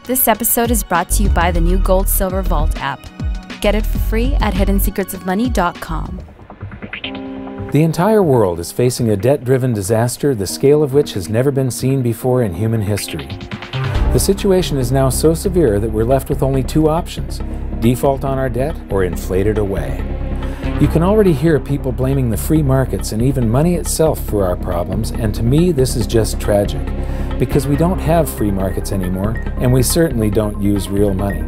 This episode is brought to you by the new Gold Silver Vault app. Get it for free at hiddensecretsofmoney.com. The entire world is facing a debt-driven disaster, the scale of which has never been seen before in human history. The situation is now so severe that we're left with only two options: default on our debt or inflate it away. You can already hear people blaming the free markets and even money itself for our problems, and to me this is just tragic, because we don't have free markets anymore, and we certainly don't use real money.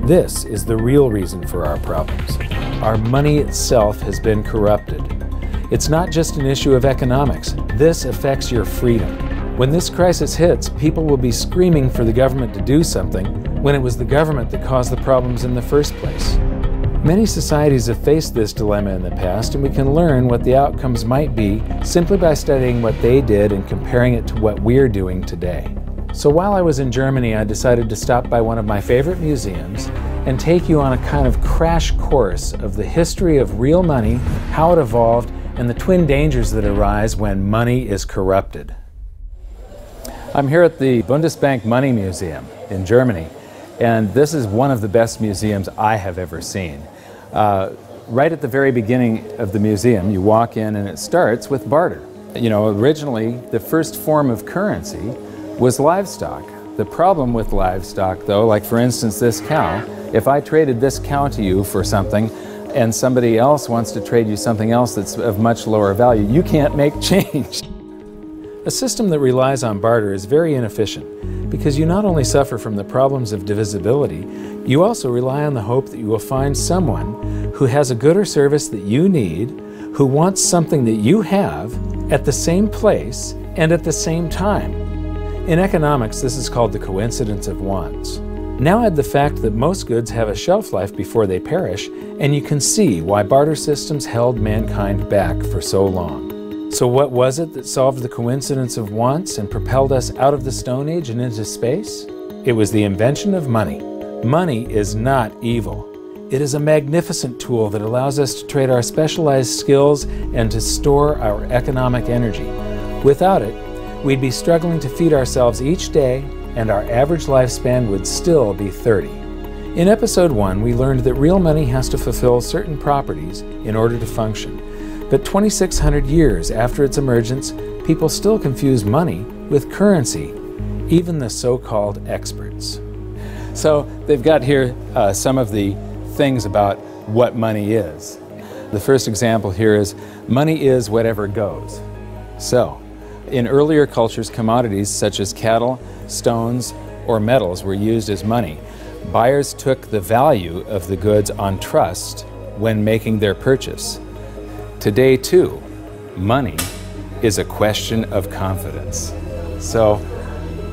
This is the real reason for our problems. Our money itself has been corrupted. It's not just an issue of economics. This affects your freedom. When this crisis hits, people will be screaming for the government to do something when it was the government that caused the problems in the first place. Many societies have faced this dilemma in the past, and we can learn what the outcomes might be simply by studying what they did and comparing it to what we're doing today. So while I was in Germany, I decided to stop by one of my favorite museums and take you on a kind of crash course of the history of real money, how it evolved, and the twin dangers that arise when money is corrupted. I'm here at the Bundesbank Money Museum in Germany, and this is one of the best museums I have ever seen. Right at the very beginning of the museum, you walk in and it starts with barter. You know, originally the first form of currency was livestock. The problem with livestock, though, like for instance this cow, if I traded this cow to you for something and somebody else wants to trade you something else that's of much lower value, you can't make change. A system that relies on barter is very inefficient because you not only suffer from the problems of divisibility, you also rely on the hope that you will find someone who has a good or service that you need, who wants something that you have at the same place and at the same time. In economics, this is called the coincidence of wants. Now add the fact that most goods have a shelf life before they perish, and you can see why barter systems held mankind back for so long. So what was it that solved the coincidence of wants and propelled us out of the Stone Age and into space? It was the invention of money. Money is not evil. It is a magnificent tool that allows us to trade our specialized skills and to store our economic energy. Without it, we'd be struggling to feed ourselves each day, and our average lifespan would still be 30. In episode 1, we learned that real money has to fulfill certain properties in order to function. But 2,600 years after its emergence, people still confuse money with currency, even the so-called experts. So they've got here some of the things about what money is. The first example here is money is whatever goes. So in earlier cultures, commodities such as cattle, stones, or metals were used as money. Buyers took the value of the goods on trust when making their purchase. Today, too, money is a question of confidence. So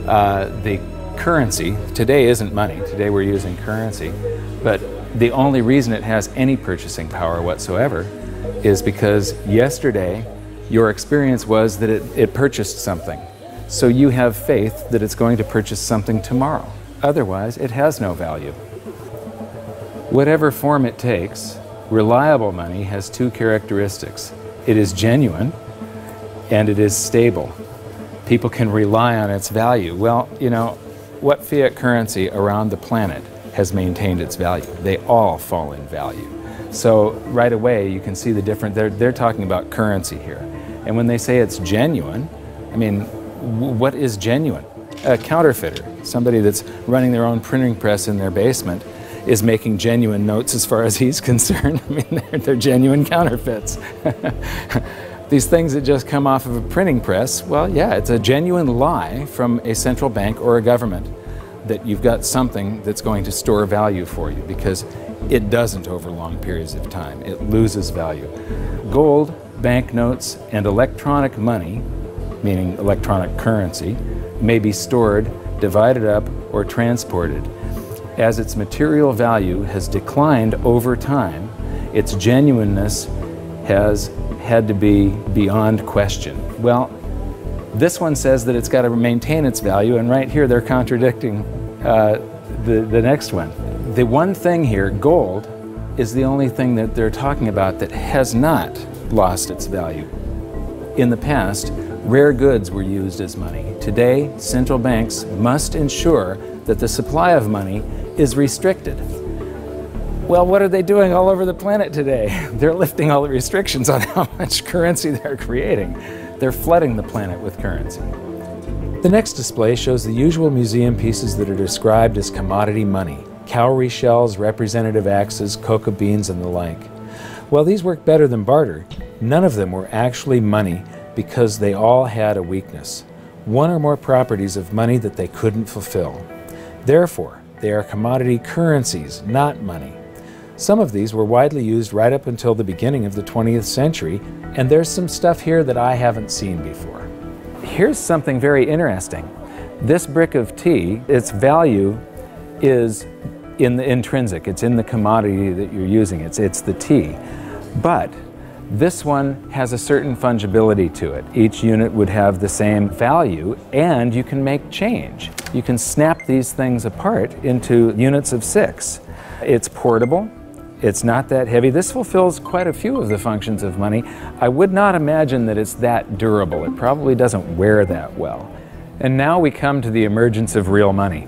the currency, today isn't money, today we're using currency, but the only reason it has any purchasing power whatsoever is because yesterday your experience was that it purchased something. So you have faith that it's going to purchase something tomorrow. Otherwise, it has no value. Whatever form it takes, reliable money has two characteristics. It is genuine and it is stable. People can rely on its value. Well, you know, what fiat currency around the planet has maintained its value? They all fall in value. So right away you can see the difference. They're talking about currency here. And when they say it's genuine, I mean, what is genuine? A counterfeiter, somebody that's running their own printing press in their basement, is making genuine notes as far as he's concerned. I mean, they're genuine counterfeits. These things that just come off of a printing press, well, yeah, it's a genuine lie from a central bank or a government that you've got something that's going to store value for you, because it doesn't over long periods of time. It loses value. Gold, banknotes, and electronic money, meaning electronic currency, may be stored, divided up, or transported. As its material value has declined over time, its genuineness has had to be beyond question. Well, this one says that it's got to maintain its value, and right here they're contradicting the next one. The one thing here, gold, is the only thing that they're talking about that has not lost its value. In the past, rare goods were used as money. Today, central banks must ensure that the supply of money is restricted. Well, what are they doing all over the planet today? They're lifting all the restrictions on how much currency they're creating. They're flooding the planet with currency. The next display shows the usual museum pieces that are described as commodity money: cowrie shells, representative axes, cocoa beans, and the like. While these work better than barter, none of them were actually money because they all had a weakness: one or more properties of money that they couldn't fulfill. Therefore, they are commodity currencies, not money. Some of these were widely used right up until the beginning of the 20th century, and there's some stuff here that I haven't seen before. Here's something very interesting. This brick of tea, its value is in the intrinsic, it's in the commodity that you're using, it's the tea. But this one has a certain fungibility to it. Each unit would have the same value, and you can make change. You can snap these things apart into units of 6. It's portable. It's not that heavy. This fulfills quite a few of the functions of money. I would not imagine that it's that durable. It probably doesn't wear that well. And now we come to the emergence of real money.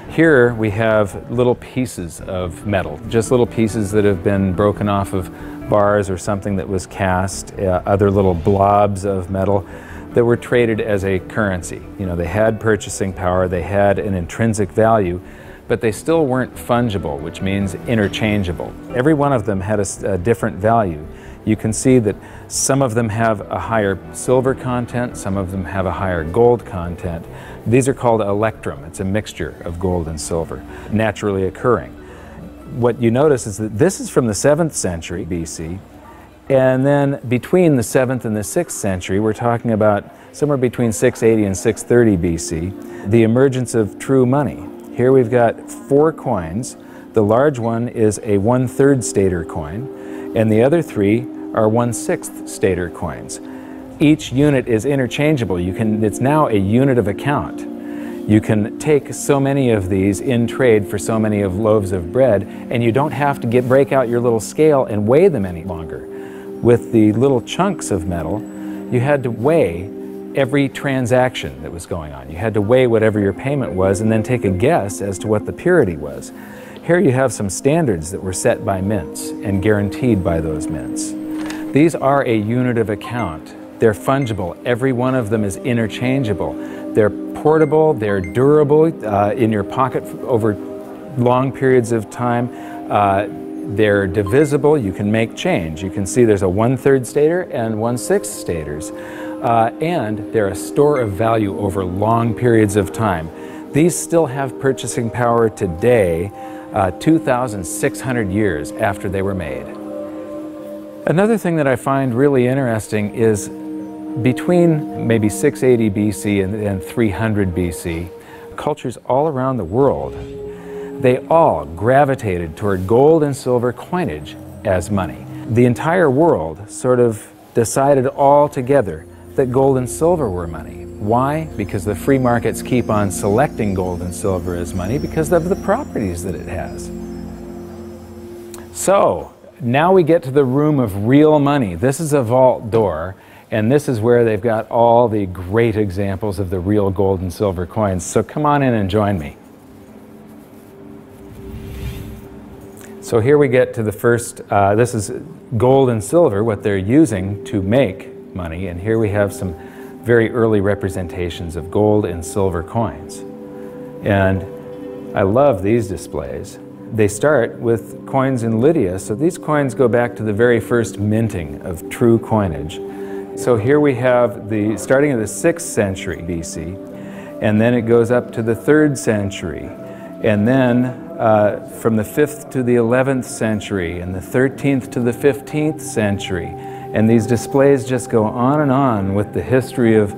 Here we have little pieces of metal, just little pieces that have been broken off of bars or something that was cast, other little blobs of metal that were traded as a currency. You know, they had purchasing power, they had an intrinsic value, but they still weren't fungible, which means interchangeable. Every one of them had a different value. You can see that some of them have a higher silver content, some of them have a higher gold content. These are called electrum. It's a mixture of gold and silver, naturally occurring. What you notice is that this is from the 7th century BC, and then between the 7th and the 6th century, we're talking about somewhere between 680 and 630 BC, the emergence of true money. Here we've got 4 coins. The large one is a 1/3 stater coin, and the other 3 are 1/6 stater coins. Each unit is interchangeable. It's now a unit of account. You can take so many of these in trade for so many of loaves of bread, and you don't have to break out your little scale and weigh them any longer. With the little chunks of metal, you had to weigh every transaction that was going on. You had to weigh whatever your payment was and then take a guess as to what the purity was. Here you have some standards that were set by mints and guaranteed by those mints. These are a unit of account. They're fungible. Every one of them is interchangeable. They're portable, they're durable in your pocket over long periods of time. They're divisible. You can make change. You can see there's a 1/3 stater and 1/6 staters. And they're a store of value over long periods of time. These still have purchasing power today, 2,600 years after they were made. Another thing that I find really interesting is between maybe 680 BC and 300 BC, cultures all around the world, they all gravitated toward gold and silver coinage as money. The entire world sort of decided all together that gold and silver were money. Why? Because the free markets keep on selecting gold and silver as money because of the properties that it has. So, now we get to the room of real money. This is a vault door, and this is where they've got all the great examples of the real gold and silver coins. So come on in and join me. So here we get to the first, this is gold and silver, what they're using to make money, and here we have some very early representations of gold and silver coins. And I love these displays. They start with coins in Lydia, so these coins go back to the very first minting of true coinage. So here we have the starting of the 6th century BC, and then it goes up to the 3rd century, and then from the 5th to the 11th century, and the 13th to the 15th century. And these displays just go on with the history of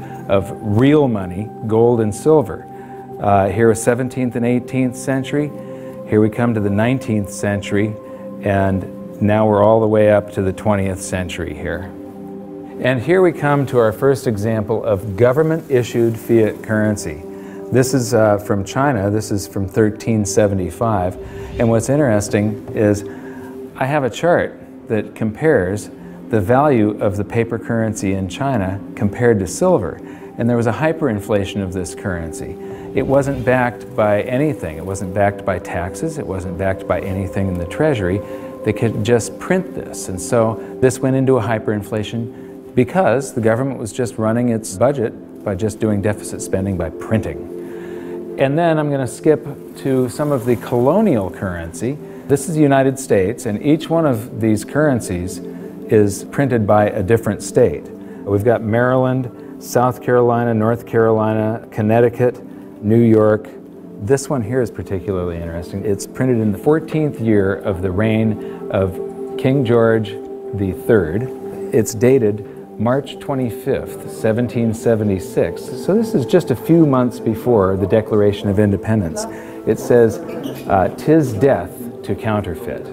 real money, gold and silver. Here is 17th and 18th century. Here we come to the 19th century, and now we're all the way up to the 20th century here. And here we come to our first example of government-issued fiat currency. This is from China. This is from 1375. And what's interesting is I have a chart that compares the value of the paper currency in China compared to silver. And there was a hyperinflation of this currency. it wasn't backed by anything. It wasn't backed by taxes. It wasn't backed by anything in the Treasury. They could just print this. And so this went into a hyperinflation because the government was just running its budget by just doing deficit spending by printing. And then I'm going to skip to some of the colonial currency. This is the United States, and each one of these currencies is printed by a different state. We've got Maryland, South Carolina, North Carolina, Connecticut, New York. This one here is particularly interesting. It's printed in the 14th year of the reign of King George III. It's dated March 25th, 1776. So this is just a few months before the Declaration of Independence. It says, "'Tis death to counterfeit."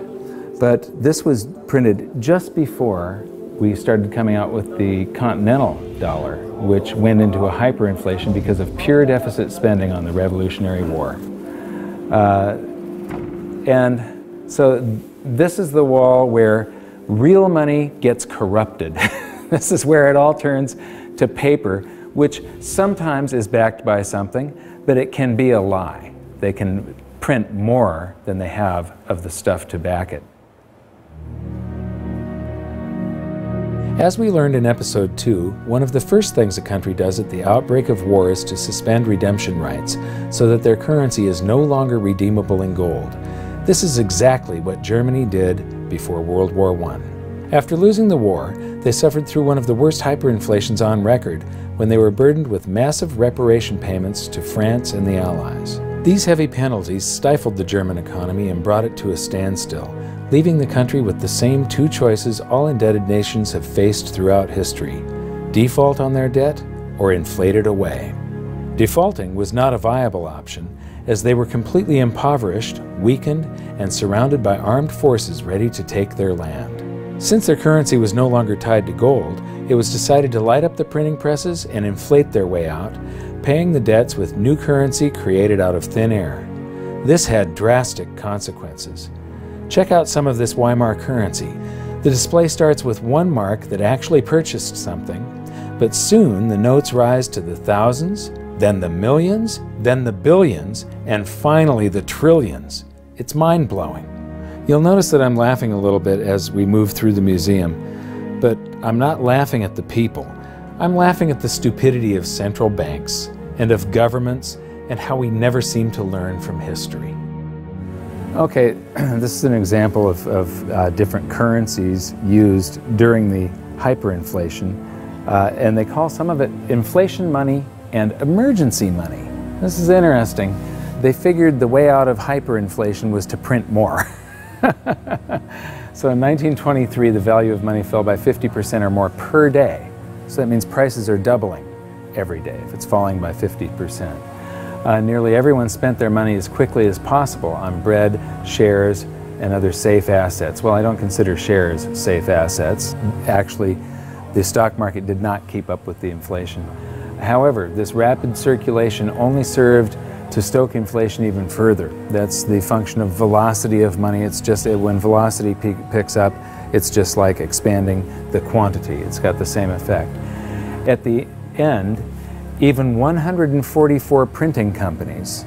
But this was printed just before we started coming out with the continental dollar, which went into a hyperinflation because of pure deficit spending on the Revolutionary War. And so this is the wall where real money gets corrupted. This is where it all turns to paper, which sometimes is backed by something, but it can be a lie. They can print more than they have of the stuff to back it. As we learned in episode 2, one of the first things a country does at the outbreak of war is to suspend redemption rights so that their currency is no longer redeemable in gold. This is exactly what Germany did before World War I. After losing the war, they suffered through one of the worst hyperinflations on record when they were burdened with massive reparation payments to France and the Allies. These heavy penalties stifled the German economy and brought it to a standstill, leaving the country with the same two choices all indebted nations have faced throughout history: default on their debt or inflate it away. Defaulting was not a viable option, as they were completely impoverished, weakened, and surrounded by armed forces ready to take their land. Since their currency was no longer tied to gold, it was decided to light up the printing presses and inflate their way out, paying the debts with new currency created out of thin air. This had drastic consequences. Check out some of this Weimar currency. The display starts with one mark that actually purchased something, but soon the notes rise to the thousands, then the millions, then the billions, and finally the trillions. It's mind-blowing. You'll notice that I'm laughing a little bit as we move through the museum, but I'm not laughing at the people. I'm laughing at the stupidity of central banks and of governments and how we never seem to learn from history. Okay, this is an example of different currencies used during the hyperinflation, and they call some of it inflation money and emergency money. This is interesting. They figured the way out of hyperinflation was to print more. So in 1923, the value of money fell by 50% or more per day. So that means prices are doubling every day if it's falling by 50%. Nearly everyone spent their money as quickly as possible on bread, shares, and other safe assets. Well, I don't consider shares safe assets. Actually, the stock market did not keep up with the inflation. However, this rapid circulation only served to stoke inflation even further. That's the function of velocity of money. It's just when velocity picks up, it's just like expanding the quantity. It's got the same effect. At the end, even 144 printing companies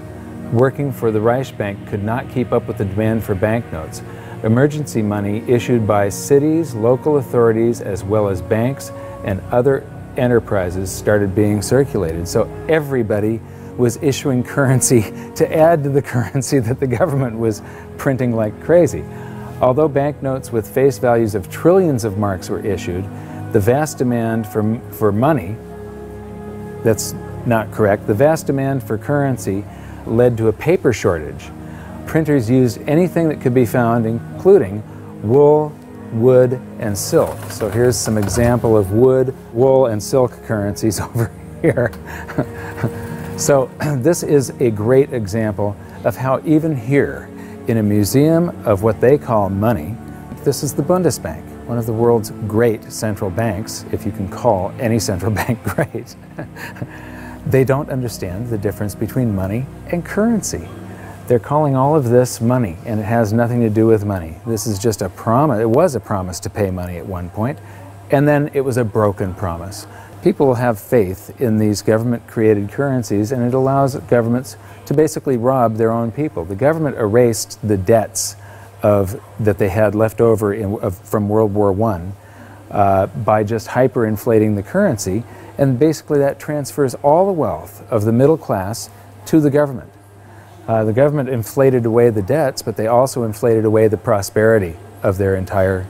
working for the Reichsbank could not keep up with the demand for banknotes. Emergency money issued by cities, local authorities, as well as banks and other enterprises started being circulated. So everybody was issuing currency to add to the currency that the government was printing like crazy. Although banknotes with face values of trillions of marks were issued, the vast demand for money, that's not correct, the vast demand for currency led to a paper shortage. Printers used anything that could be found, including wool, wood, and silk. So here's some example of wood, wool, and silk currencies over here. So this is a great example of how even here, in a museum of what they call money, this is the Bundesbank, one of the world's great central banks, if you can call any central bank great. They don't understand the difference between money and currency. They're calling all of this money, and it has nothing to do with money. This is just a promise. It was a promise to pay money at one point, and then it was a broken promise. People have faith in these government-created currencies, and it allows governments to basically rob their own people. The government erased the debts that they had left over from World War I by just hyperinflating the currency, and basically that transfers all the wealth of the middle class to the government. The government inflated away the debts, but they also inflated away the prosperity of their entire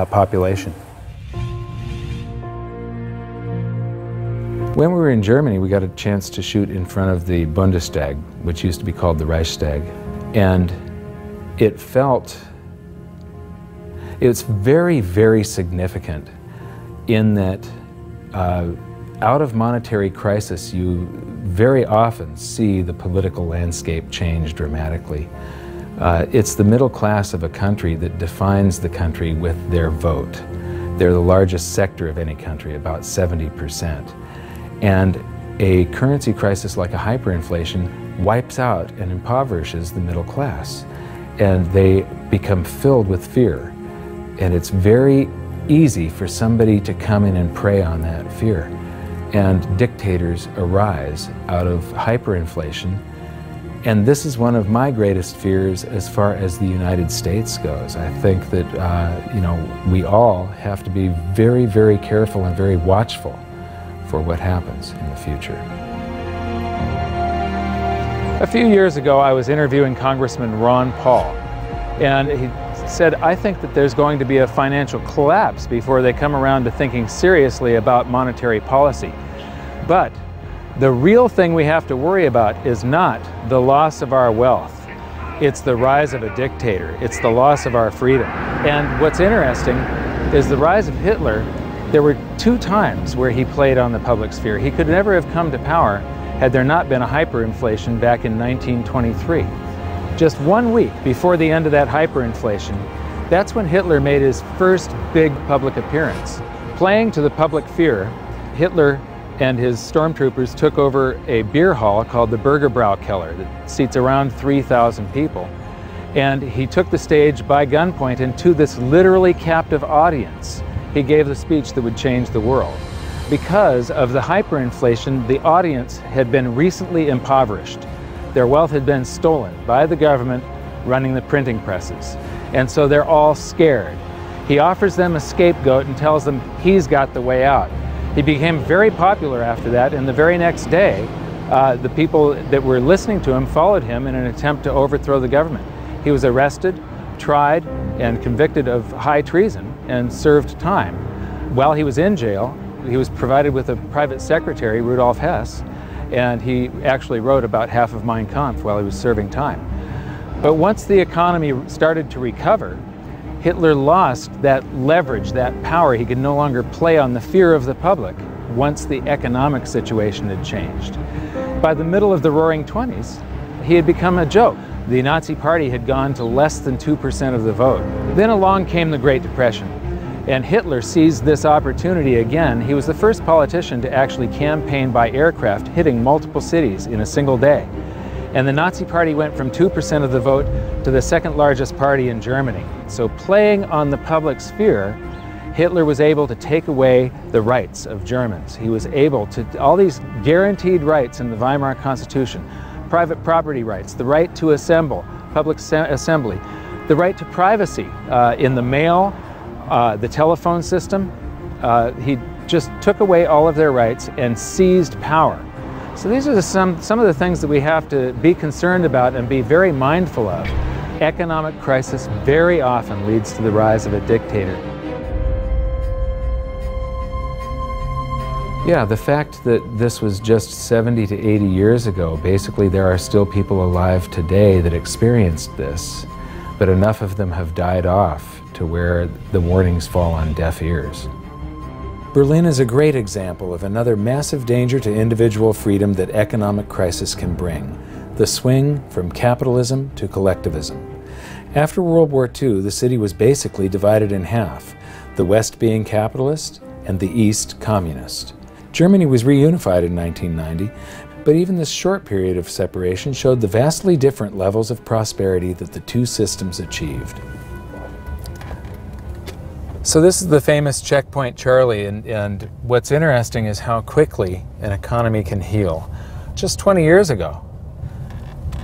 population. When we were in Germany, we got a chance to shoot in front of the Bundestag, which used to be called the Reichstag, and it's very, very significant in that out of monetary crisis, you very often see the political landscape change dramatically. It's the middle class of a country that defines the country with their vote. They're the largest sector of any country, about 70%. And a currency crisis like a hyperinflation wipes out and impoverishes the middle class. And they become filled with fear. And it's very easy for somebody to come in and prey on that fear. And dictators arise out of hyperinflation. And this is one of my greatest fears as far as the United States goes. I think that we all have to be very, very careful and very watchful for what happens in the future. A few years ago, I was interviewing Congressman Ron Paul, and he said, I think that there's going to be a financial collapse before they come around to thinking seriously about monetary policy. But the real thing we have to worry about is not the loss of our wealth. It's the rise of a dictator. It's the loss of our freedom. And what's interesting is the rise of Hitler. There were 2 times where he played on the public sphere. He could never have come to power had there not been a hyperinflation back in 1923. Just 1 week before the end of that hyperinflation, that's when Hitler made his first big public appearance. Playing to the public fear, Hitler and his stormtroopers took over a beer hall called the Bürgerbrau Keller that seats around 3,000 people. And he took the stage by gunpoint, and to this literally captive audience, he gave the speech that would change the world. Because of the hyperinflation, the audience had been recently impoverished. Their wealth had been stolen by the government running the printing presses. And so they're all scared. He offers them a scapegoat and tells them he's got the way out. He became very popular after that, and the very next day, the people that were listening to him followed him in an attempt to overthrow the government. He was arrested, tried, and convicted of high treason and served time. While he was in jail, he was provided with a private secretary, Rudolf Hess, and he actually wrote about half of Mein Kampf while he was serving time. But once the economy started to recover, Hitler lost that leverage, that power. He could no longer play on the fear of the public once the economic situation had changed. By the middle of the Roaring '20s, he had become a joke. The Nazi Party had gone to less than 2% of the vote. Then along came the Great Depression, and Hitler seized this opportunity again. He was the first politician to actually campaign by aircraft, hitting multiple cities in a single day. And the Nazi Party went from 2% of the vote to the second largest party in Germany. So playing on the public sphere, Hitler was able to take away the rights of Germans. He was able to, all these guaranteed rights in the Weimar Constitution, private property rights, the right to assemble, public assembly, the right to privacy in the mail, the telephone system. He just took away all of their rights and seized power. So these are some of the things that we have to be concerned about and be very mindful of. Economic crisis very often leads to the rise of a dictator. Yeah, the fact that this was just 70 to 80 years ago, basically there are still people alive today that experienced this, but enough of them have died off to where the warnings fall on deaf ears. Berlin is a great example of another massive danger to individual freedom that economic crisis can bring, the swing from capitalism to collectivism. After World War II, the city was basically divided in half, the West being capitalist and the East communist. Germany was reunified in 1990, but even this short period of separation showed the vastly different levels of prosperity that the two systems achieved. So this is the famous checkpoint Charlie, and what's interesting is how quickly an economy can heal. Just 20 years ago,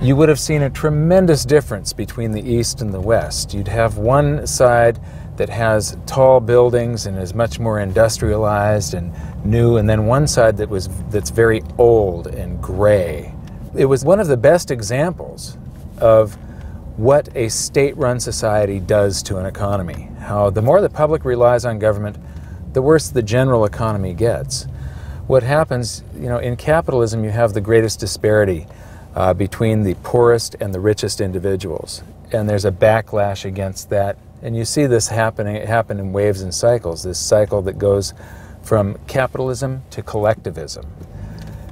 you would have seen a tremendous difference between the East and the West. You'd have one side that has tall buildings and is much more industrialized and new, and then one side that's very old and gray. It was one of the best examples of what a state-run society does to an economy. How the more the public relies on government, the worse the general economy gets. What happens, in capitalism you have the greatest disparity between the poorest and the richest individuals. And there's a backlash against that. And you see this happen in waves and cycles, this cycle that goes from capitalism to collectivism.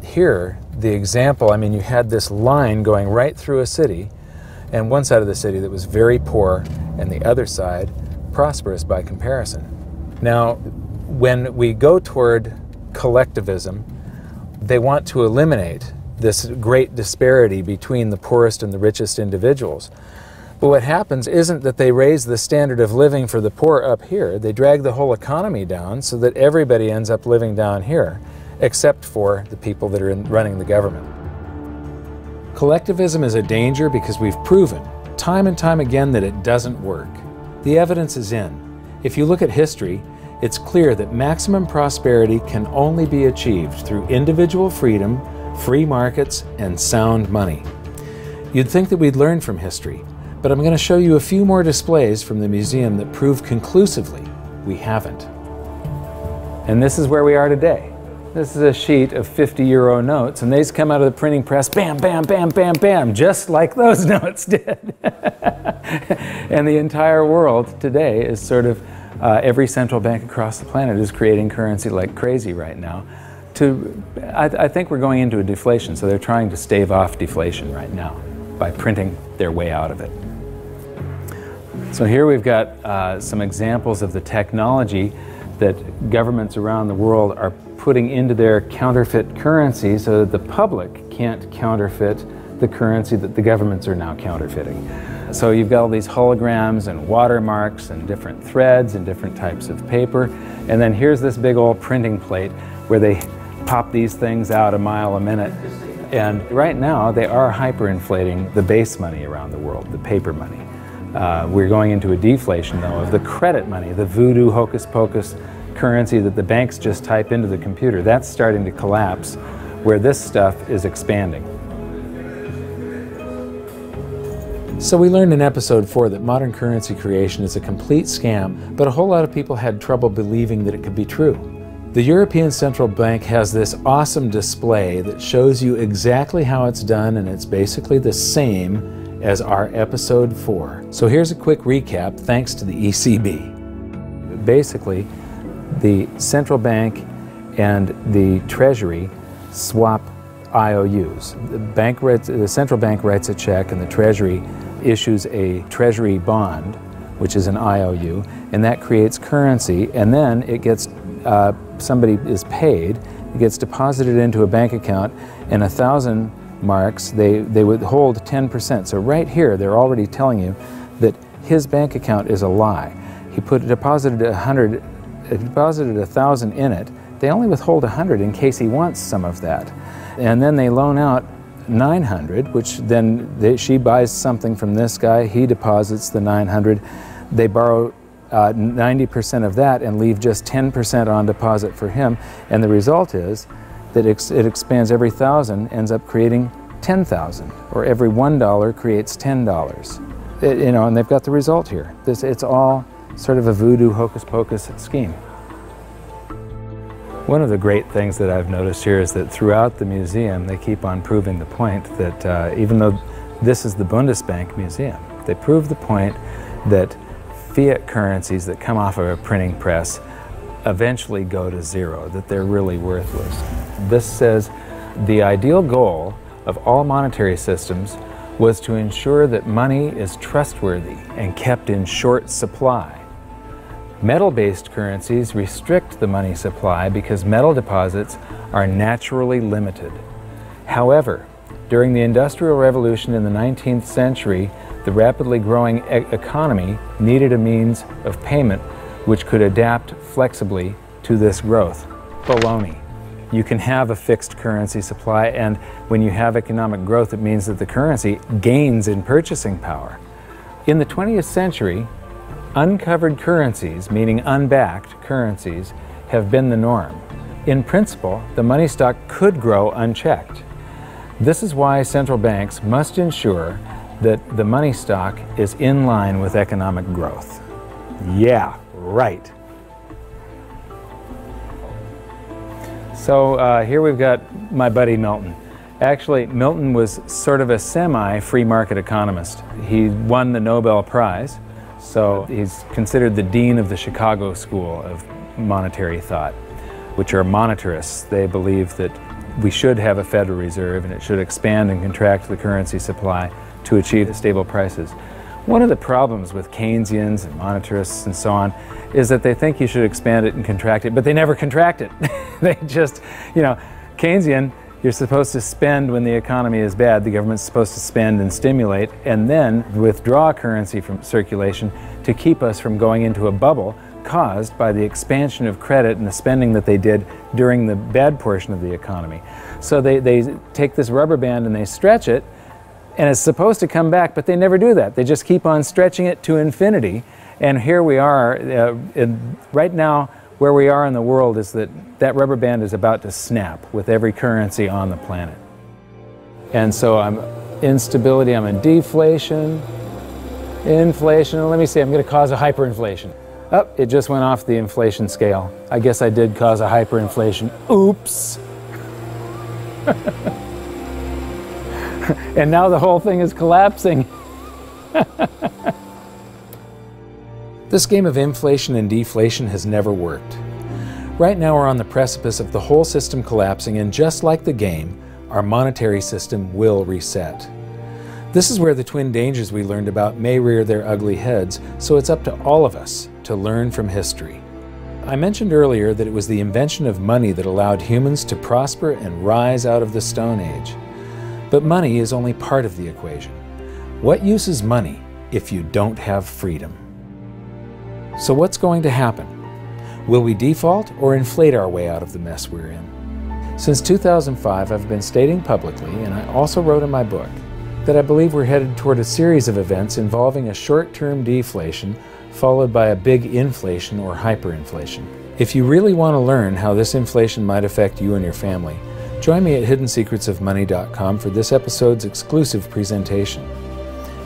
Here, the example, you had this line going right through a city, and one side of the city that was very poor, and the other side prosperous by comparison. Now, when we go toward collectivism, they want to eliminate this great disparity between the poorest and the richest individuals. But what happens isn't that they raise the standard of living for the poor up here. They drag the whole economy down so that everybody ends up living down here, except for the people that are running the government. Collectivism is a danger because we've proven time and time again that it doesn't work. The evidence is in. If you look at history, it's clear that maximum prosperity can only be achieved through individual freedom, free markets, and sound money. You'd think that we'd learn from history, but I'm going to show you a few more displays from the museum that prove conclusively we haven't. And this is where we are today. This is a sheet of 50-euro notes, and these come out of the printing press, bam, bam, bam, bam, bam, just like those notes did. And the entire world today is sort of, every central bank across the planet is creating currency like crazy right now. I think we're going into a deflation, so they're trying to stave off deflation right now by printing their way out of it. So here we've got some examples of the technology that governments around the world are putting into their counterfeit currency so that the public can't counterfeit the currency that the governments are now counterfeiting. So you've got all these holograms and watermarks and different threads and different types of paper. And then here's this big old printing plate where they pop these things out a mile a minute. And right now they are hyperinflating the base money around the world, the paper money. We're going into a deflation, though, of the credit money, the voodoo hocus-pocus currency that the banks just type into the computer. That's starting to collapse, where this stuff is expanding. So we learned in episode 4 that modern currency creation is a complete scam, but a whole lot of people had trouble believing that it could be true. The European Central Bank has this awesome display that shows you exactly how it's done, and it's basically the same as our episode 4. So here's a quick recap thanks to the ECB. Basically, the central bank and the Treasury swap IOUs. The central bank writes a check and the Treasury issues a Treasury bond, which is an IOU, and that creates currency, and then it gets, somebody is paid, it gets deposited into a bank account, and 1,000 marks, they withhold 10%. So right here, they're already telling you that his bank account is a lie. He deposited 1,000 in it. They only withhold 100 in case he wants some of that. And then they loan out 900, which then she buys something from this guy, he deposits the 900. They borrow 90% of that and leave just 10% on deposit for him. And the result is that it expands. Every 1,000 ends up creating 10,000, or every $1 creates $10. And they've got the result here. It's all sort of a voodoo hocus-pocus scheme. One of the great things that I've noticed here is that throughout the museum they keep on proving the point that even though this is the Bundesbank Museum, they prove the point that fiat currencies that come off of a printing press eventually go to zero, that they're really worthless. This says the ideal goal of all monetary systems was to ensure that money is trustworthy and kept in short supply. Metal-based currencies restrict the money supply because metal deposits are naturally limited. However, during the Industrial Revolution in the 19th century, the rapidly growing economy needed a means of payment which could adapt flexibly to this growth. Baloney. You can have a fixed currency supply, and when you have economic growth, it means that the currency gains in purchasing power. In the 20th century, uncovered currencies, meaning unbacked currencies, have been the norm. In principle, the money stock could grow unchecked. This is why central banks must ensure that the money stock is in line with economic growth. Yeah, right. So here we've got my buddy Milton. Actually, Milton was sort of a semi-free market economist. He won the Nobel Prize, so he's considered the dean of the Chicago School of Monetary Thought, which are monetarists. They believe that we should have a Federal Reserve and it should expand and contract the currency supply to achieve stable prices. One of the problems with Keynesians and monetarists and so on is that they think you should expand it and contract it, but they never contract it. They just, you know, Keynesian, you're supposed to spend when the economy is bad, the government's supposed to spend and stimulate, and then withdraw currency from circulation to keep us from going into a bubble caused by the expansion of credit and the spending that they did during the bad portion of the economy. So they take this rubber band and they stretch it, and it's supposed to come back, but they never do that. They just keep on stretching it to infinity. And here we are, right now, where we are in the world is that rubber band is about to snap with every currency on the planet. And so I'm instability, I'm in deflation, inflation. Let me see, I'm going to cause a hyperinflation. Oh, it just went off the inflation scale. I guess I did cause a hyperinflation. Oops. And now the whole thing is collapsing. This game of inflation and deflation has never worked. Right now we're on the precipice of the whole system collapsing, and just like the game, our monetary system will reset. This is where the twin dangers we learned about may rear their ugly heads, so it's up to all of us to learn from history. I mentioned earlier that it was the invention of money that allowed humans to prosper and rise out of the Stone Age. But money is only part of the equation. What use is money if you don't have freedom? So what's going to happen? Will we default or inflate our way out of the mess we're in? Since 2005, I've been stating publicly, and I also wrote in my book, that I believe we're headed toward a series of events involving a short-term deflation followed by a big inflation or hyperinflation. If you really want to learn how this inflation might affect you and your family, join me at hiddensecretsofmoney.com for this episode's exclusive presentation.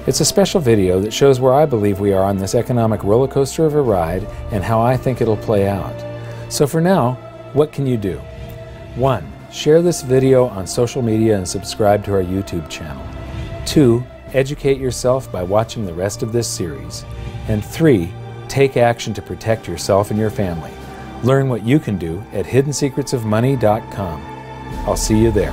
It's a special video that shows where I believe we are on this economic roller coaster of a ride and how I think it'll play out. So for now, what can you do? 1. Share this video on social media and subscribe to our YouTube channel. 2. Educate yourself by watching the rest of this series. And 3. Take action to protect yourself and your family. Learn what you can do at hiddensecretsofmoney.com. I'll see you there.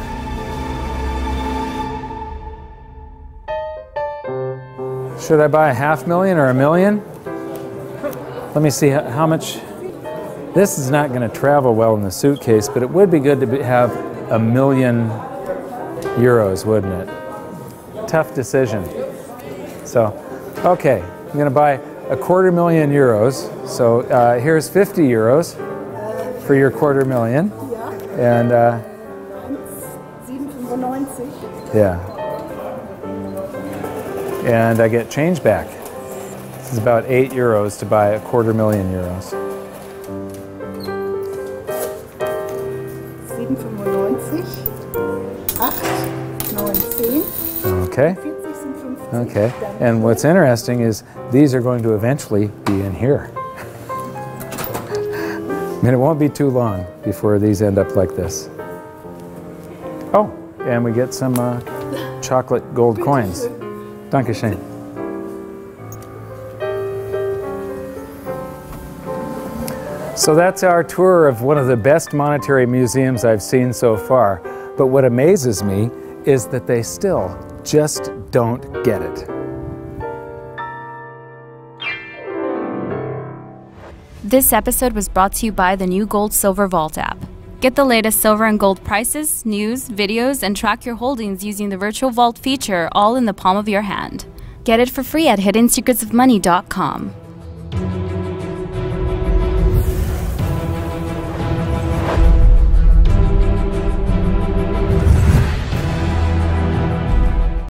Should I buy $500,000 or $1 million? Let me see how much. This is not going to travel well in the suitcase, but it would be good to have €1 million, wouldn't it? Tough decision. So, okay, I'm going to buy €250,000. So here's €50 for your €250,000. And 7,95. yeah. And I get change back. This is about €8 to buy €250,000. 7,95, 8, 9, 10. Okay. 40 sind 50. Okay. And what's interesting is these are going to eventually be in here. And it won't be too long before these end up like this. Oh, and we get some chocolate gold coins. Dankeschön. So that's our tour of one of the best monetary museums I've seen so far. But what amazes me is that they still just don't get it. This episode was brought to you by the new Gold Silver Vault app. Get the latest silver and gold prices, news, videos, and track your holdings using the virtual vault feature all in the palm of your hand. Get it for free at hiddensecretsofmoney.com.